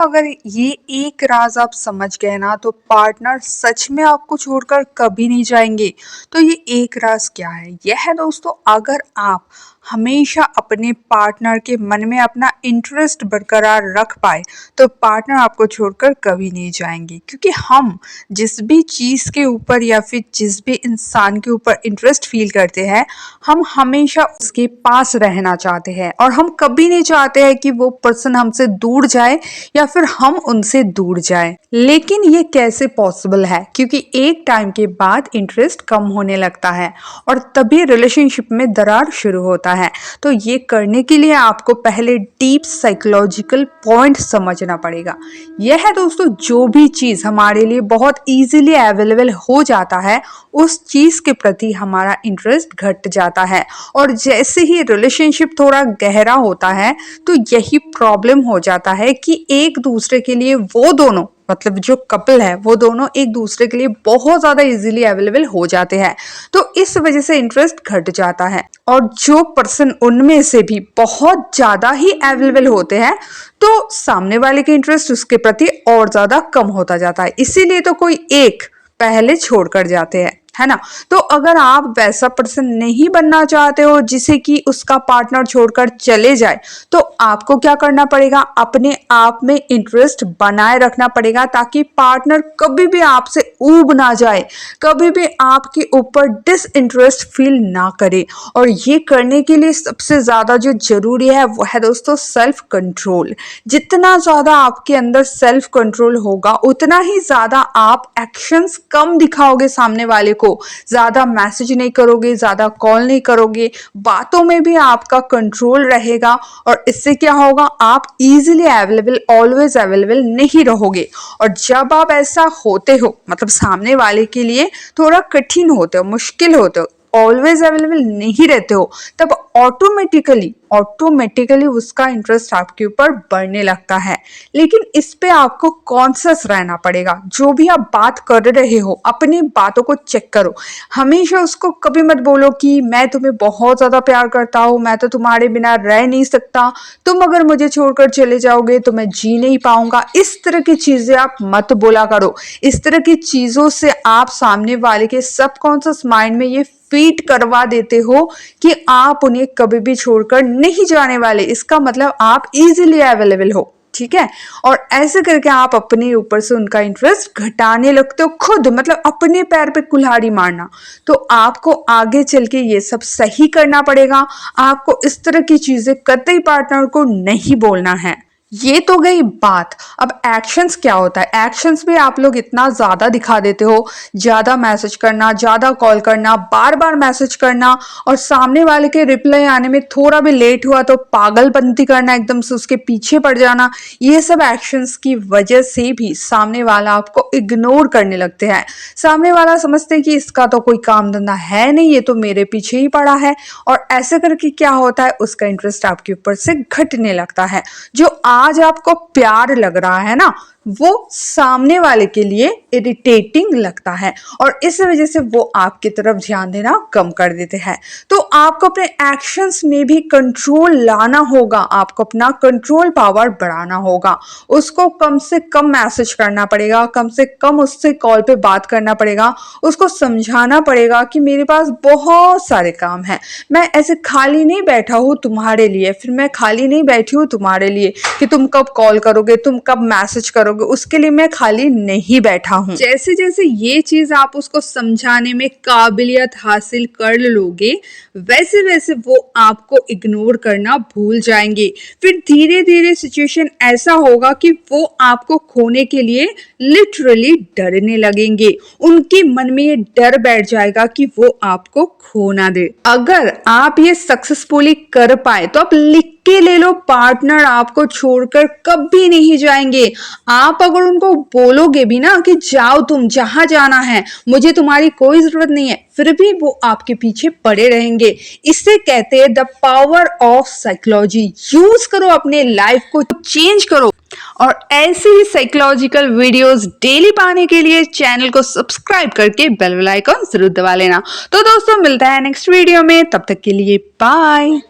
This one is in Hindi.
अगर ये एक राज आप समझ गए ना तो पार्टनर सच में आपको छोड़कर कभी नहीं जाएंगे। तो ये एक राज क्या है? यह है दोस्तों, अगर आप हमेशा अपने पार्टनर के मन में अपना इंटरेस्ट बरकरार रख पाए तो पार्टनर आपको छोड़कर कभी नहीं जाएंगे। क्योंकि हम जिस भी चीज़ के ऊपर या फिर जिस भी इंसान के ऊपर इंटरेस्ट फील करते हैं, हम हमेशा उसके पास रहना चाहते हैं और हम कभी नहीं चाहते हैं कि वो पर्सन हमसे दूर जाए या फिर हम उनसे दूर जाएं। लेकिन ये कैसे पॉसिबल है? क्योंकि एक टाइम के बाद इंटरेस्ट कम होने लगता है और तभी रिलेशनशिप में दरार शुरू होता है। तो ये करने के लिए आपको पहले डीप साइकोलॉजिकल पॉइंट समझना पड़ेगा। यह है दोस्तों, जो भी चीज़ हमारे लिए बहुत इजीली अवेलेबल हो जाता है उस चीज़ के प्रति हमारा इंटरेस्ट घट जाता है और जैसे ही रिलेशनशिप थोड़ा गहरा होता है तो यही प्रॉब्लम हो जाता है कि एक दूसरे के लिए वो दोनों, मतलब जो कपल है वो दोनों एक दूसरे के लिए बहुत ज्यादा इजीली अवेलेबल हो जाते हैं। तो इस वजह से इंटरेस्ट घट जाता है और जो पर्सन उनमें से भी बहुत ज्यादा ही अवेलेबल होते हैं तो सामने वाले के इंटरेस्ट उसके प्रति और ज्यादा कम होता जाता है। इसीलिए तो कोई एक पहले छोड़कर जाते हैं, है ना। तो अगर आप वैसा पर्सन नहीं बनना चाहते हो जिसे कि उसका पार्टनर छोड़कर चले जाए तो आपको क्या करना पड़ेगा? अपने आप में इंटरेस्ट बनाए रखना पड़ेगा ताकि पार्टनर कभी भी आपसे ऊब ना जाए, कभी भी आपके ऊपर डिसइंटरेस्ट फील ना करे। और ये करने के लिए सबसे ज्यादा जो जरूरी है वो है दोस्तों सेल्फ कंट्रोल। जितना ज्यादा आपके अंदर सेल्फ कंट्रोल होगा उतना ही ज्यादा आप एक्शंस कम दिखाओगे सामने वाले को, ज्यादा मैसेज नहीं करोगे, ज्यादा कॉल नहीं करोगे, बातों में भी आपका कंट्रोल रहेगा और इससे क्या होगा? आप इजीली अवेलेबल, ऑलवेज अवेलेबल नहीं रहोगे। और जब आप ऐसा होते हो, मतलब सामने वाले के लिए थोड़ा कठिन होते हो, मुश्किल होते हो, ऑलवेज अवेलेबल नहीं रहते हो, तब ऑटोमेटिकली उसका इंटरेस्ट आपके ऊपर बढ़ने लगता है। लेकिन इस पे आपको कॉन्शियस रहना पड़ेगा। जो भी आप बात कर रहे हो अपनी बातों को चेक करो। हमेशा उसको कभी मत बोलो कि मैं तुम्हें बहुत ज्यादा प्यार करता हूँ, मैं तो तुम्हारे बिना रह नहीं सकता, तुम अगर मुझे छोड़कर चले जाओगे तो मैं जी नहीं पाऊंगा। इस तरह की चीजें आप मत बोला करो। इस तरह की चीजों से आप सामने वाले के सबकॉन्शियस माइंड में ये फीड करवा देते हो कि आप उन्हें कभी भी छोड़कर नहीं जाने वाले। इसका मतलब आप इजीली अवेलेबल हो, ठीक है। और ऐसे करके आप अपने ऊपर से उनका इंटरेस्ट घटाने लगते हो खुद, मतलब अपने पैर पे कुल्हाड़ी मारना। तो आपको आगे चल के ये सब सही करना पड़ेगा। आपको इस तरह की चीजें कतई पार्टनर को नहीं बोलना है। ये तो गई बात। अब एक्शंस क्या होता है? एक्शंस भी आप लोग इतना ज्यादा दिखा देते हो, ज्यादा मैसेज करना, ज्यादा कॉल करना, बार बार मैसेज करना और सामने वाले के रिप्लाई आने में थोड़ा भी लेट हुआ तो पागलपंती करना, एकदम से उसके पीछे पड़ जाना। ये सब एक्शंस की वजह से भी सामने वाला आपको इग्नोर करने लगते हैं। सामने वाला समझते हैं कि इसका तो कोई काम धंधा है नहीं, ये तो मेरे पीछे ही पड़ा है। और ऐसे करके क्या होता है? उसका इंटरेस्ट आपके ऊपर से घटने लगता है। जो आज आपको प्यार लग रहा है ना, वो सामने वाले के लिए इरिटेटिंग लगता है और इस वजह से वो आपकी तरफ ध्यान देना कम कर देते हैं। तो आपको अपने एक्शंस में भी कंट्रोल लाना होगा। आपको अपना कंट्रोल पावर बढ़ाना होगा। उसको कम से कम मैसेज करना पड़ेगा, कम से कम उससे कॉल पे बात करना पड़ेगा। उसको समझाना पड़ेगा कि मेरे पास बहुत सारे काम हैं, मैं ऐसे खाली नहीं बैठा हूँ तुम्हारे लिए, फिर मैं खाली नहीं बैठी हूँ तुम्हारे लिए कि तुम कब कॉल करोगे, तुम कब मैसेज करोगे, उसके लिए मैं खाली नहीं बैठा हूँ। जैसे जैसे ये चीज आप उसको समझाने में काबिलियत हासिल कर लोगे वैसे वैसे वो आपको इग्नोर करना भूल जाएंगे। फिर धीरे धीरे सिचुएशन ऐसा होगा कि वो आपको खोने के लिए लिटरली डरने लगेंगे। उनके मन में ये डर बैठ जाएगा कि वो आपको खो ना दे। अगर आप ये सक्सेसफुली कर पाए तो आप लिख के ले लो, पार्टनर आपको छोड़कर कभी नहीं जाएंगे। आप अगर उनको बोलोगे भी ना कि जाओ तुम जहां जाना है, मुझे तुम्हारी कोई जरूरत नहीं है, फिर भी वो आपके पीछे पड़े रहेंगे। इससे कहते हैं the power of psychology. Use करो, अपने लाइफ को चेंज करो। और ऐसे ही साइकोलॉजिकल वीडियोस डेली पाने के लिए चैनल को सब्सक्राइब करके बेल आइकन जरूर दबा लेना। तो दोस्तों मिलता है नेक्स्ट वीडियो में, तब तक के लिए बाय।